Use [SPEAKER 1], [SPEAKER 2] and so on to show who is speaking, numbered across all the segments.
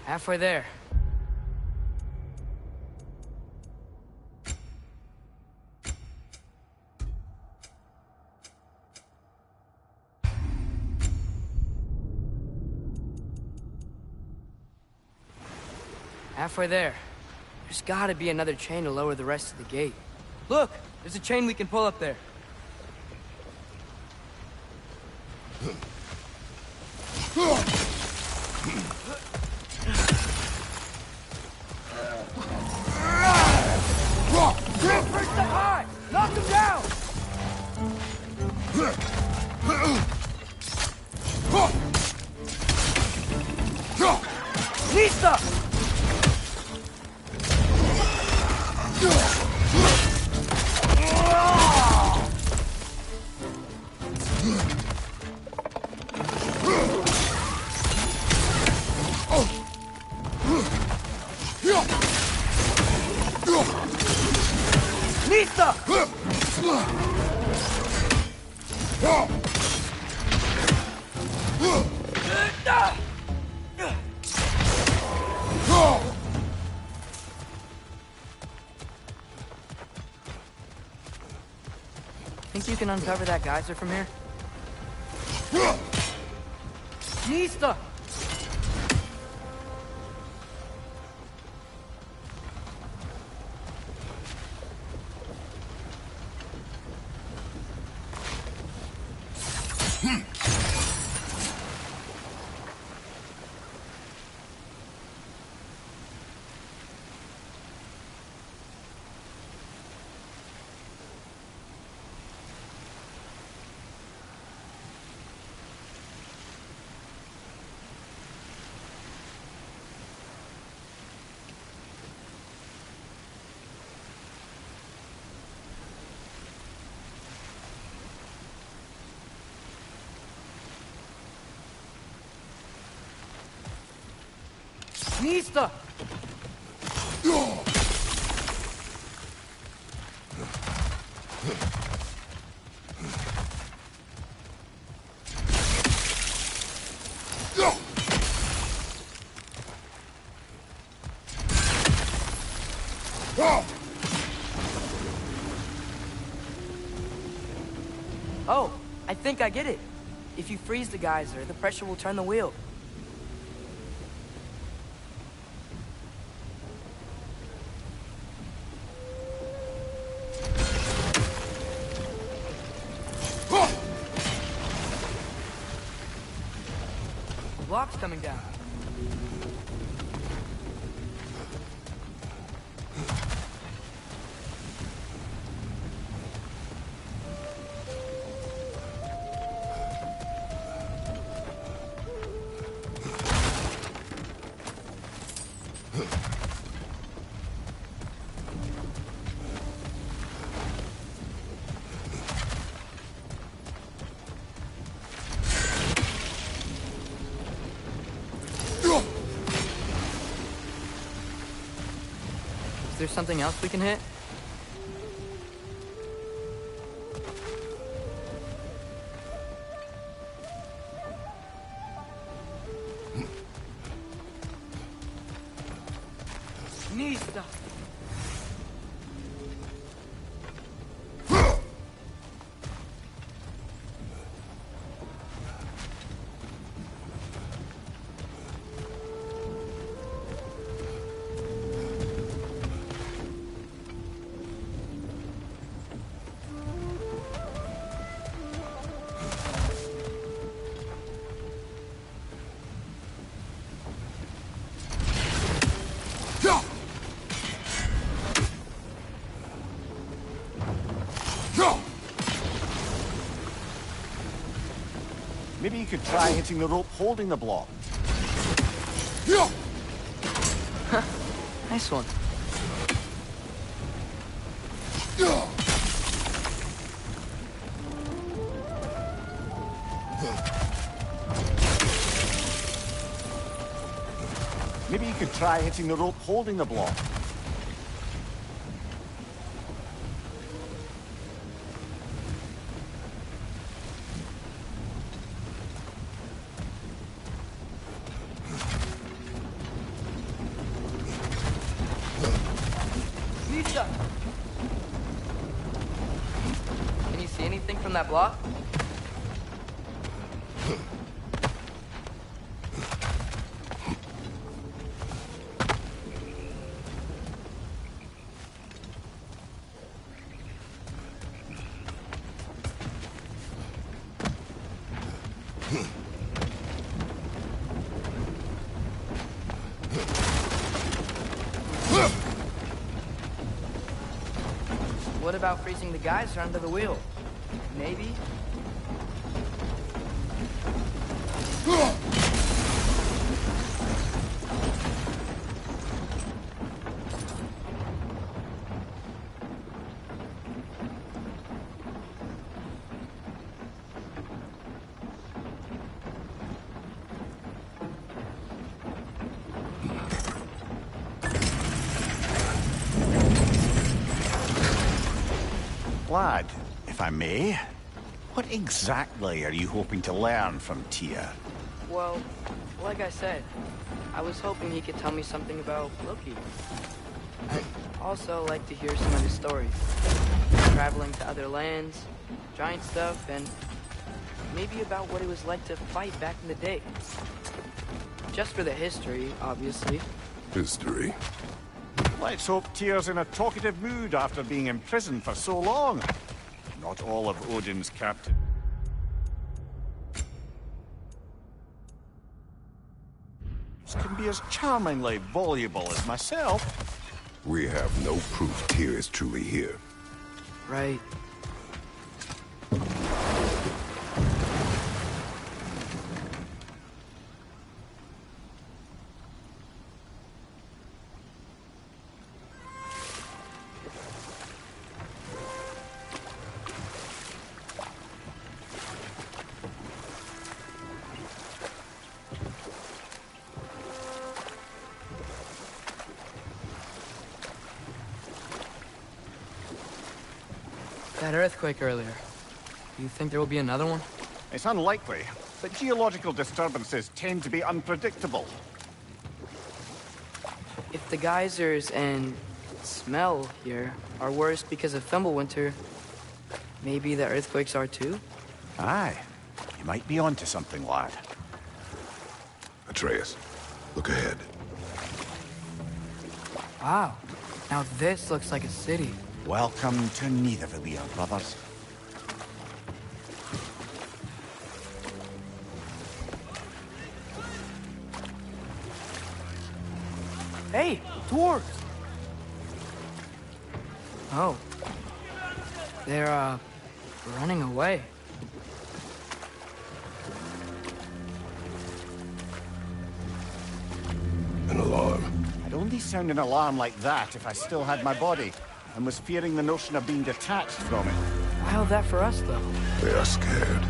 [SPEAKER 1] Halfway there. Halfway there. There's gotta be another chain to lower the rest of the gate. Look! There's a chain we can pull up there. First up high! Knock him down! Lisa! Lisa! Think you can uncover that geyser from here? Nista! Nista! Oh, I think I get it. If you freeze the geyser, the pressure will turn the wheel. Block's coming down. Is there something else we can hit? Nista!
[SPEAKER 2] could try hitting the rope holding the block.
[SPEAKER 1] Nice one.
[SPEAKER 2] Maybe you could try hitting the rope holding the block.
[SPEAKER 1] Lisa! Can you see anything from that block? What about freezing the geyser under the wheel? Maybe?
[SPEAKER 2] Lad, if I may, what exactly are you hoping to learn from Tia?
[SPEAKER 1] Well, like I said, I was hoping he could tell me something about Loki. I'd also like to hear some of his stories. Traveling to other lands, giant stuff, and maybe about what it was like to fight back in the day. Just for the history, obviously.
[SPEAKER 3] History.
[SPEAKER 2] Let's hope Tyr's in a talkative mood after being imprisoned for so long. Not all of Odin's captains can be as charmingly voluble as myself.
[SPEAKER 3] We have no proof Tyr is truly here.
[SPEAKER 1] Right. That earthquake earlier. Do you think there will be another one?
[SPEAKER 2] It's unlikely, but geological disturbances tend to be unpredictable.
[SPEAKER 1] If the geysers and smell here are worse because of Thimblewinter, maybe the earthquakes are too?
[SPEAKER 2] Aye, you might be onto something, lad.
[SPEAKER 3] Atreus, look ahead.
[SPEAKER 1] Wow. Now this looks like a city.
[SPEAKER 2] Welcome to Nidavellir, brothers.
[SPEAKER 1] Hey, dwarves! Oh. They're, running away.
[SPEAKER 3] An alarm.
[SPEAKER 2] I'd only sound an alarm like that if I still had my body, and was fearing the notion of being detached from it.
[SPEAKER 1] Why all that for us, though?
[SPEAKER 3] They are scared.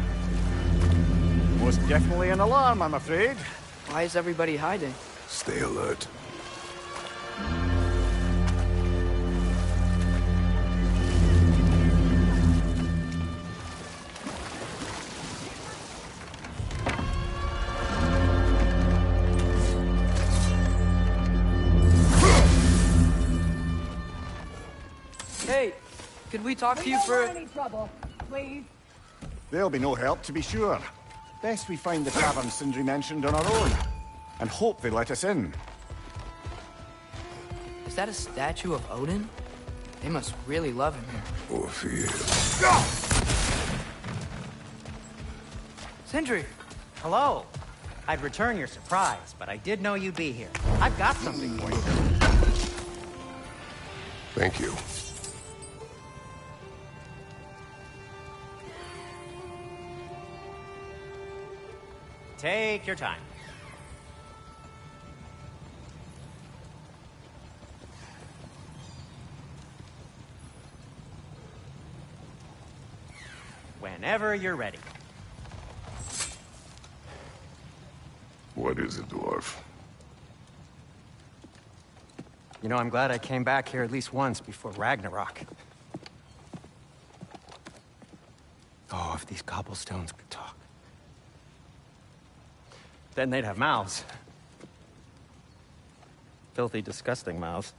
[SPEAKER 2] Most definitely an alarm, I'm afraid.
[SPEAKER 1] Why is everybody hiding?
[SPEAKER 3] Stay alert.
[SPEAKER 1] Hey, could we talk to you for...
[SPEAKER 4] any trouble, please.
[SPEAKER 2] There'll be no help, to be sure. Best we find the tavern Sindri mentioned on our own, and hope they let us in.
[SPEAKER 1] Is that a statue of Odin? They must really love him here.
[SPEAKER 3] Or fear.
[SPEAKER 1] Sindri!
[SPEAKER 5] Hello. I'd return your surprise, but I did know you'd be here. I've got something for you.
[SPEAKER 3] Thank you.
[SPEAKER 5] Take your time. Whenever you're ready.
[SPEAKER 3] What is it, dwarf?
[SPEAKER 5] You know, I'm glad I came back here at least once before Ragnarok. Oh, if these cobblestones could talk. Then they'd have mouths. Filthy, disgusting mouths.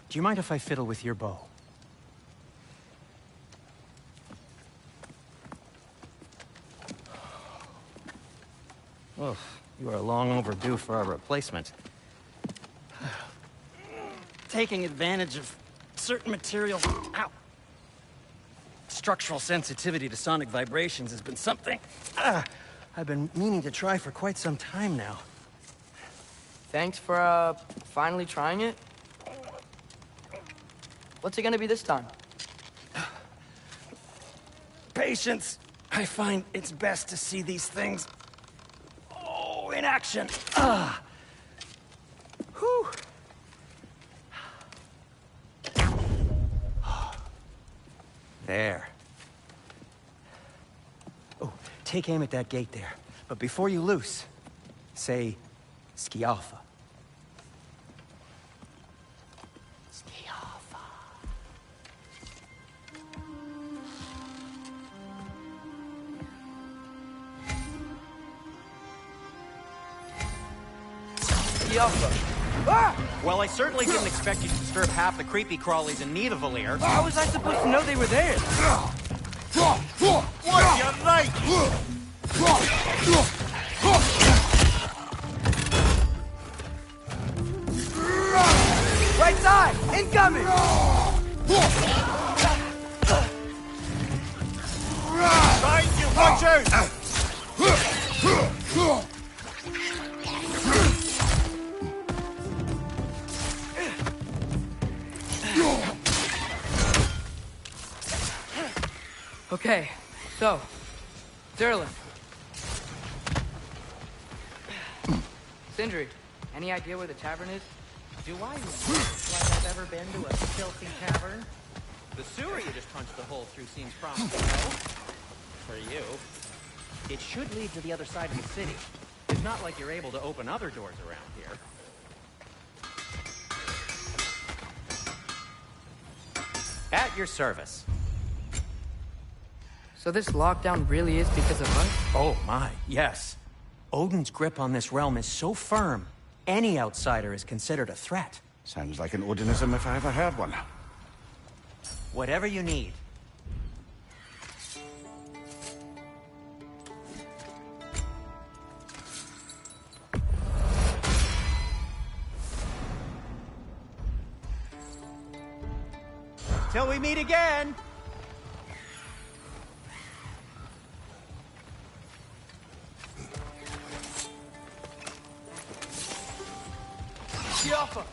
[SPEAKER 5] Do you mind if I fiddle with your bow? Oh, you are long overdue for a replacement. Taking advantage of certain materials. Ow! Structural sensitivity to sonic vibrations has been something I've been meaning to try for quite some time now.
[SPEAKER 1] Thanks for, finally trying it. What's it gonna be this time?
[SPEAKER 5] Patience. I find it's best to see these things, in action. Whew. There. Oh, take aim at that gate there. But before you loose, say, Skialfa. Skialfa.
[SPEAKER 1] Skialfa. Ah!
[SPEAKER 5] Well, I certainly didn't expect you to disturb half the creepy crawlies in need of a lair.
[SPEAKER 1] How was I supposed to know they were there?
[SPEAKER 2] What you like?
[SPEAKER 1] Right side! Incoming!
[SPEAKER 2] Find you! Watch out!
[SPEAKER 1] Okay, so, Durlin. Sindri, any idea where the tavern is?
[SPEAKER 5] Do I look like I've ever been to a filthy tavern? The sewer you just punched a hole through seems promising, though. For you. It should lead to the other side of the city. It's not like you're able to open other doors around here. At your service.
[SPEAKER 1] So this lockdown really is because of us?
[SPEAKER 5] Oh my, yes. Odin's grip on this realm is so firm, any outsider is considered a threat.
[SPEAKER 2] Sounds like an Odinism if I ever heard one.
[SPEAKER 5] Whatever you need. Till we meet again!
[SPEAKER 1] Skialfa!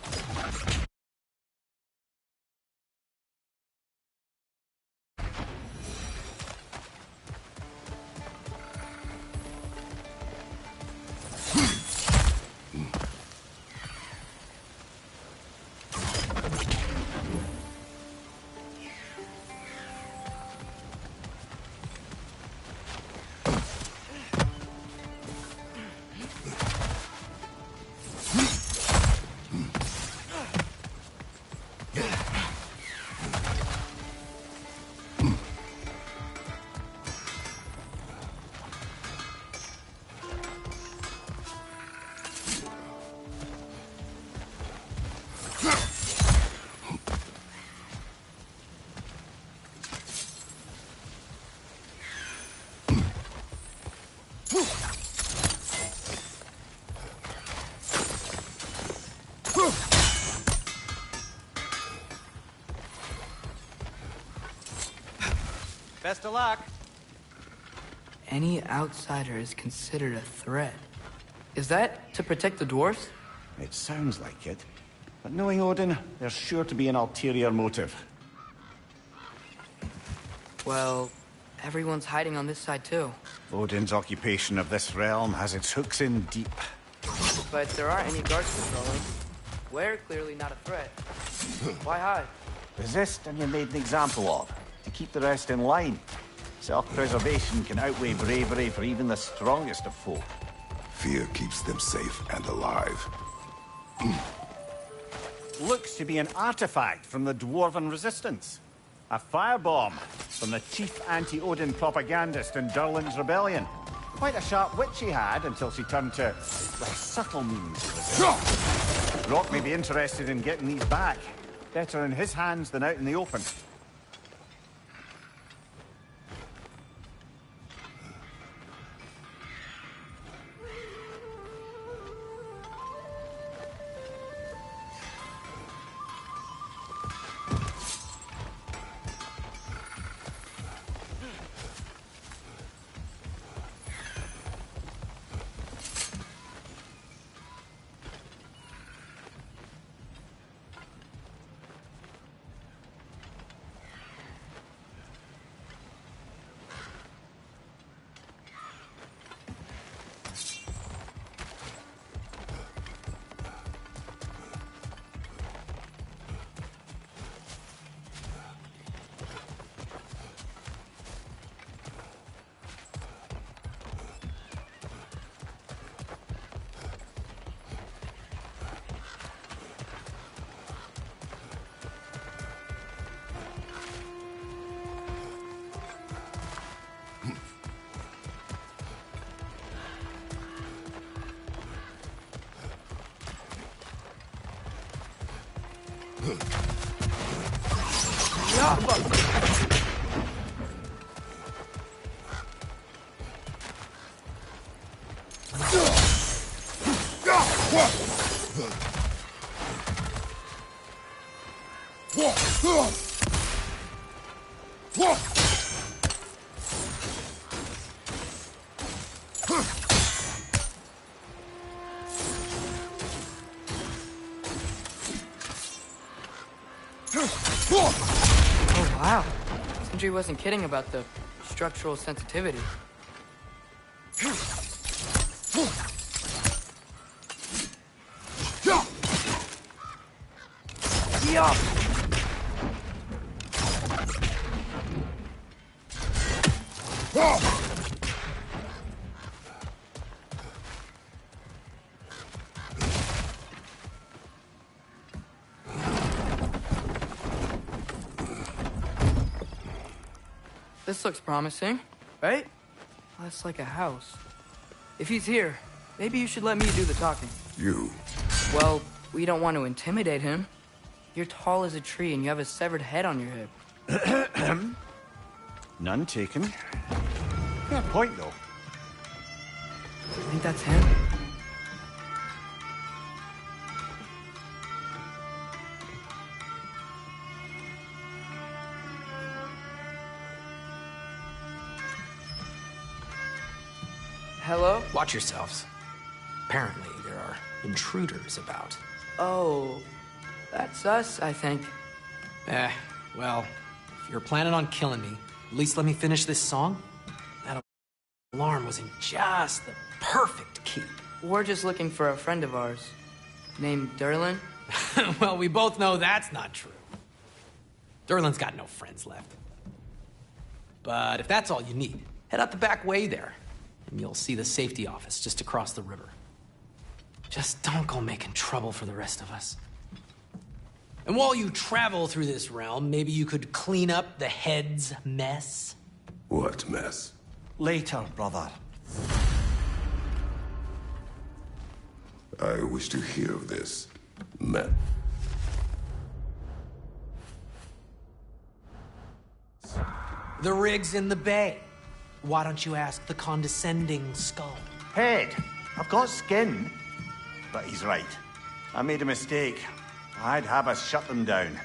[SPEAKER 5] Best of luck.
[SPEAKER 1] Any outsider is considered a threat. Is that to protect the dwarves?
[SPEAKER 2] It sounds like it. But knowing Odin, there's sure to be an ulterior motive.
[SPEAKER 1] Well, Everyone's hiding on this side too.
[SPEAKER 2] Odin's occupation of this realm has its hooks in deep.
[SPEAKER 1] But there aren't any guards patrolling. We're clearly not a threat. Why hide?
[SPEAKER 2] Resist and you're made an example of, to keep the rest in line. Self-preservation can outweigh bravery for even the strongest of folk.
[SPEAKER 3] Fear keeps them safe and alive.
[SPEAKER 2] Looks to be an artifact from the Dwarven Resistance. A firebomb from the chief anti-Odin propagandist in Durlin's rebellion. Quite a sharp wit she had until she turned to less subtle means of resistance. Rock may be interested in getting these back. Better in his hands than out in the open.
[SPEAKER 1] Oh, wow. Sindri wasn't kidding about the structural sensitivity. Yeah. This looks promising, right? That's like a house. If he's here, maybe you should let me do the talking.
[SPEAKER 3] You?
[SPEAKER 1] Well, we don't want to intimidate him. You're tall as a tree and you have a severed head on your hip.
[SPEAKER 2] None taken. Fair point, though.
[SPEAKER 1] I think that's him. Hello?
[SPEAKER 4] Watch yourselves. Apparently, there are intruders about.
[SPEAKER 1] Oh, that's us, I think.
[SPEAKER 4] Well, if you're planning on killing me, at least let me finish this song. That alarm was in just the perfect key.
[SPEAKER 1] We're just looking for a friend of ours, named Durlin.
[SPEAKER 4] Well, we both know that's not true. Durlin's got no friends left. But if that's all you need, head out the back way there, and you'll see the safety office just across the river. Just don't go making trouble for the rest of us. And while you travel through this realm, maybe you could clean up the head's mess?
[SPEAKER 3] What mess?
[SPEAKER 2] Later, brother.
[SPEAKER 3] I wish to hear of this. Mess.
[SPEAKER 4] The rig's in the bay. Why don't you ask the condescending skull?
[SPEAKER 2] Head. I've got skin. But he's right. I made a mistake. I'd have us shut them down.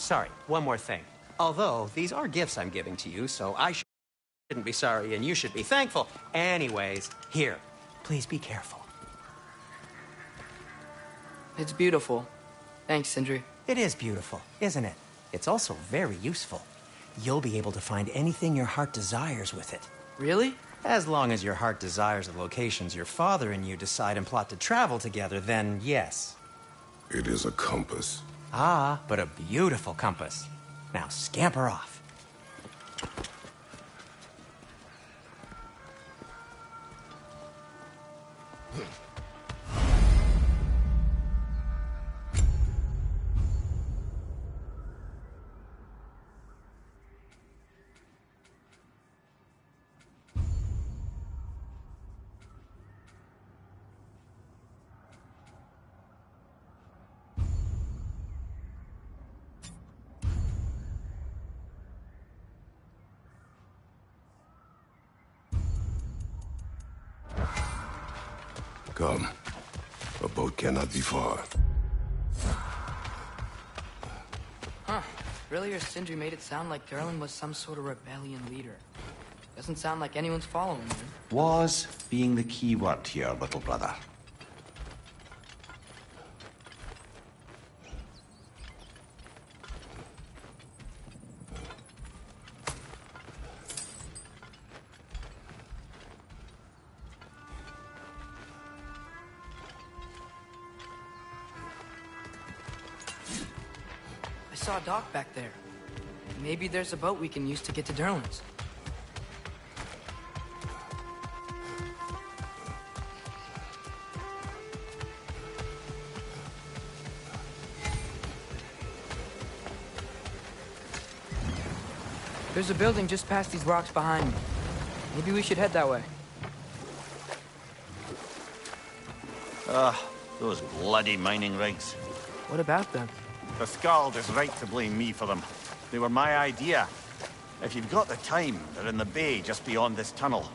[SPEAKER 5] sorry, one more thing. Although, these are gifts I'm giving to you, so I shouldn't be sorry and you should be thankful. Anyways, here, please be careful.
[SPEAKER 1] It's beautiful. Thanks, Sindri.
[SPEAKER 5] It is beautiful, isn't it? It's also very useful. You'll be able to find anything your heart desires with it.
[SPEAKER 1] Really?
[SPEAKER 5] As long as your heart desires the locations your father and you decide and plot to travel together, then yes.
[SPEAKER 3] It is a compass.
[SPEAKER 5] Ah, but a beautiful compass. Now scamper off.
[SPEAKER 3] Come. A boat cannot be far.
[SPEAKER 1] Huh. Earlier, Sindri made it sound like Durlin was some sort of rebellion leader. Doesn't sound like anyone's following him.
[SPEAKER 6] Was being the key word here, little brother.
[SPEAKER 1] I saw a dock back there. Maybe there's a boat we can use to get to Durlin's. There's a building just past these rocks behind me. Maybe we should head that way.
[SPEAKER 2] Those bloody mining rigs.
[SPEAKER 1] What about them?
[SPEAKER 2] The Skald is right to blame me for them. They were my idea. If you've got the time, they're in the bay just beyond this tunnel.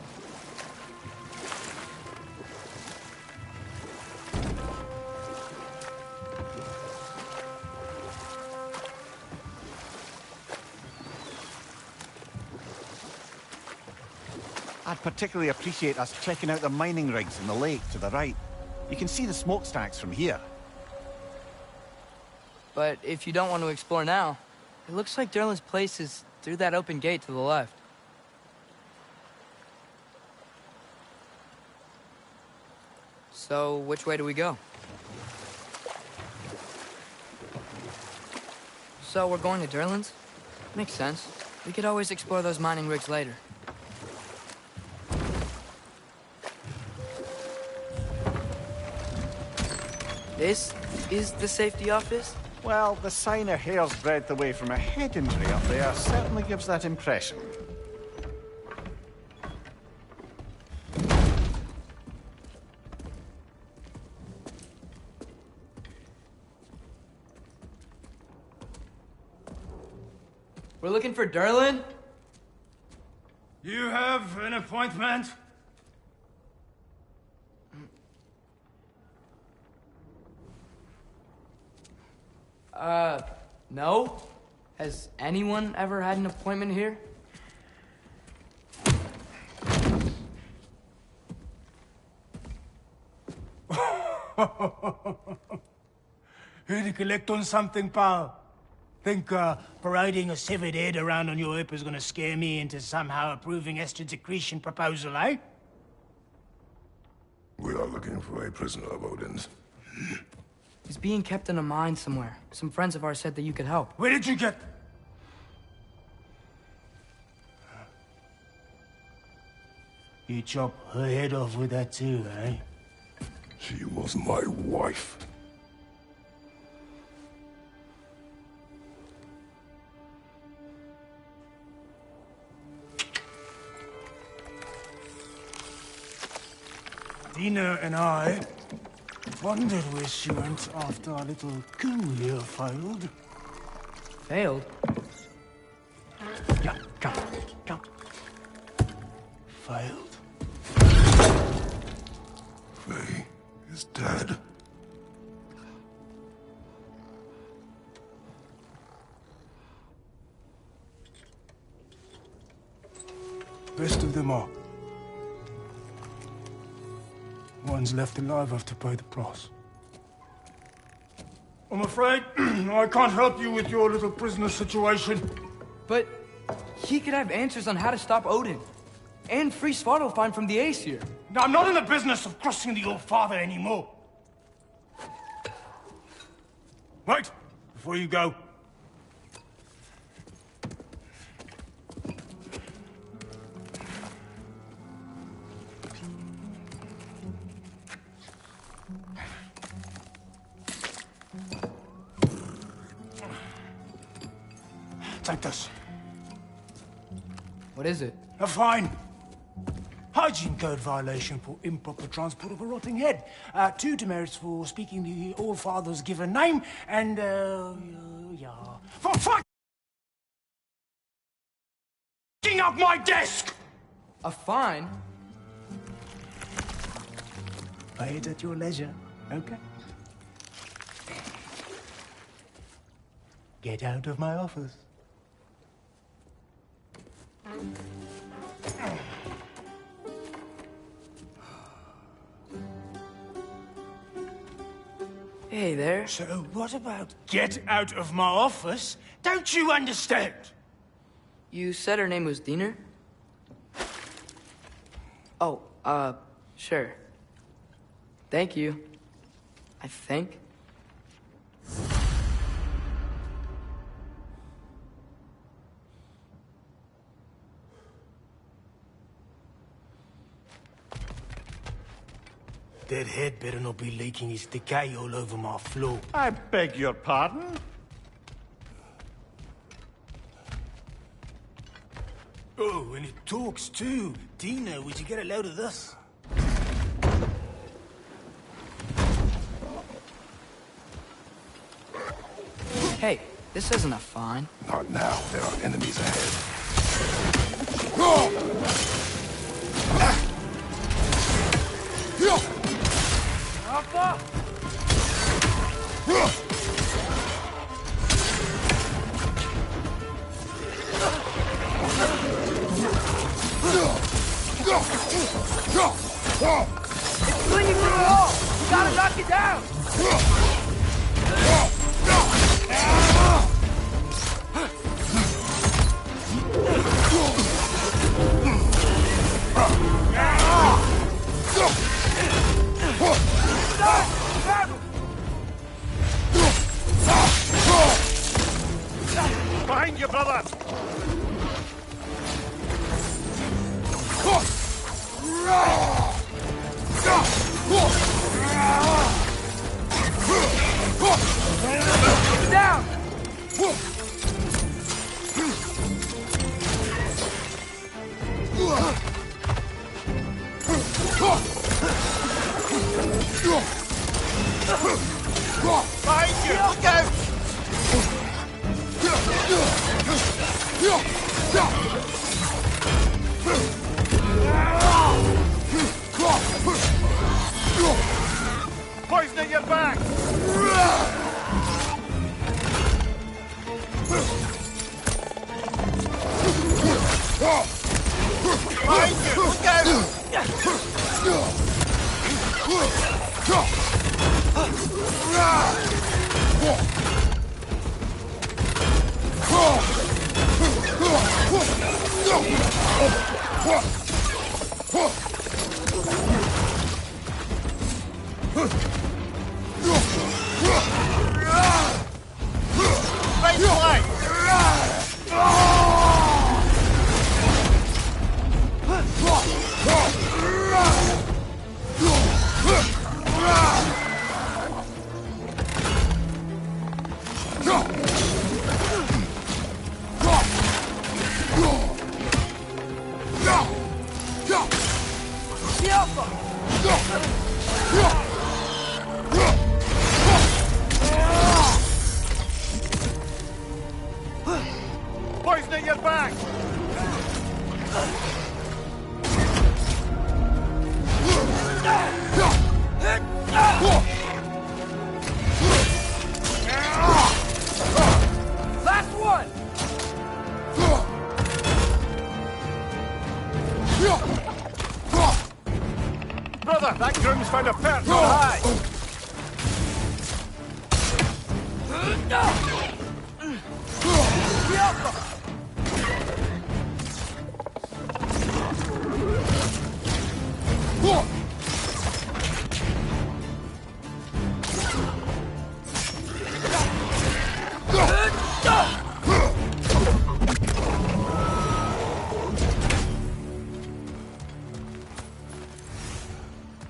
[SPEAKER 2] I'd particularly appreciate us checking out the mining rigs in the lake to the right. You can see the smokestacks from here.
[SPEAKER 1] But if you don't want to explore now, it looks like Durlin's place is through that open gate to the left. So, which way do we go? So, we're going to Durlin's? Makes sense. We could always explore those mining rigs later. This is the safety office?
[SPEAKER 2] Well, the sign a hair's breadth away from a head injury up there certainly gives that impression.
[SPEAKER 1] We're looking for Durlin?
[SPEAKER 7] You have an appointment?
[SPEAKER 1] No? Has anyone ever had an appointment here?
[SPEAKER 7] Here to collect on something, pal? Think, parading a severed head around on your hip is gonna scare me into somehow approving Esther's accretion proposal, eh?
[SPEAKER 3] We are looking for a prisoner of Odin's.
[SPEAKER 1] He's being kept in a mine somewhere. Some friends of ours said that you could help.
[SPEAKER 7] Where did you get... You chop her head off with that too, eh?
[SPEAKER 3] She was my wife.
[SPEAKER 7] Dina and I wondered where she went after our little coup here failed.
[SPEAKER 1] Failed?
[SPEAKER 7] Yeah, come, come. Failed.
[SPEAKER 3] Faye is dead.
[SPEAKER 7] best of them all. One's left alive have to pay the price. I'm afraid I can't help you with your little prisoner situation.
[SPEAKER 1] But he could have answers on how to stop Odin. And free Svartalfheim from the Aesir.
[SPEAKER 7] I'm not in the business of crossing the Old Father anymore. Wait, before you go. Take this.
[SPEAKER 1] What is it?
[SPEAKER 7] A fine. Hygiene code violation for improper transport of a rotting head. 2 demerits for speaking the All Father's given name, and, yeah. For fucking up my desk!
[SPEAKER 1] A fine?
[SPEAKER 7] Pay it at your leisure, okay? Get out of my office.
[SPEAKER 1] Hey there.
[SPEAKER 7] So what about get out of my office? Don't you understand?
[SPEAKER 1] You said her name was Diener? Oh, sure. Thank you. I think.
[SPEAKER 7] That head better not be leaking his decay all over my floor.
[SPEAKER 2] I beg your pardon?
[SPEAKER 7] Oh, and it talks too. Dino, would you get a load of this?
[SPEAKER 1] Hey, this isn't a fine.
[SPEAKER 3] Not now. There are enemies ahead.
[SPEAKER 1] Alpha! It's clinging to the wall! You gotta knock it down!
[SPEAKER 2] Behind you, brother!
[SPEAKER 1] Down!
[SPEAKER 2] Behind you! Look out! Poison in your back! Behind you! Look Right flank!
[SPEAKER 1] The Alpha!
[SPEAKER 2] Poison in your back!
[SPEAKER 1] Last one!
[SPEAKER 2] Brother, that groom's found a perch on high!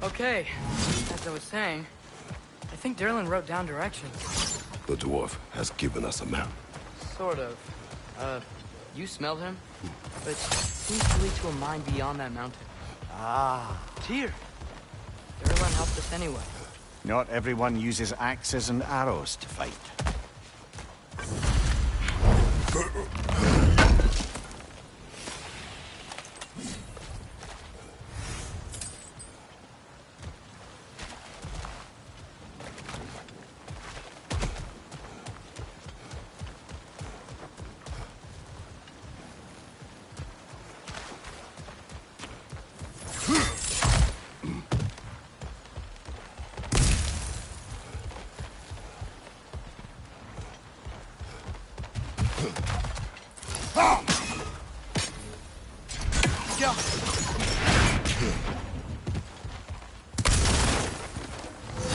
[SPEAKER 1] Okay, as I was saying, I think Derlin wrote down directions.
[SPEAKER 3] The dwarf has given us a map.
[SPEAKER 1] Sort of. You smelled him? But seems to lead to a mine beyond that mountain.
[SPEAKER 2] Ah.
[SPEAKER 1] Tyr! Derlin helped us anyway.
[SPEAKER 2] Not everyone uses axes and arrows to fight.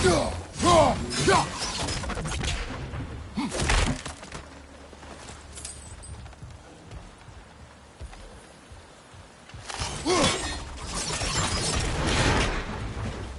[SPEAKER 3] Go!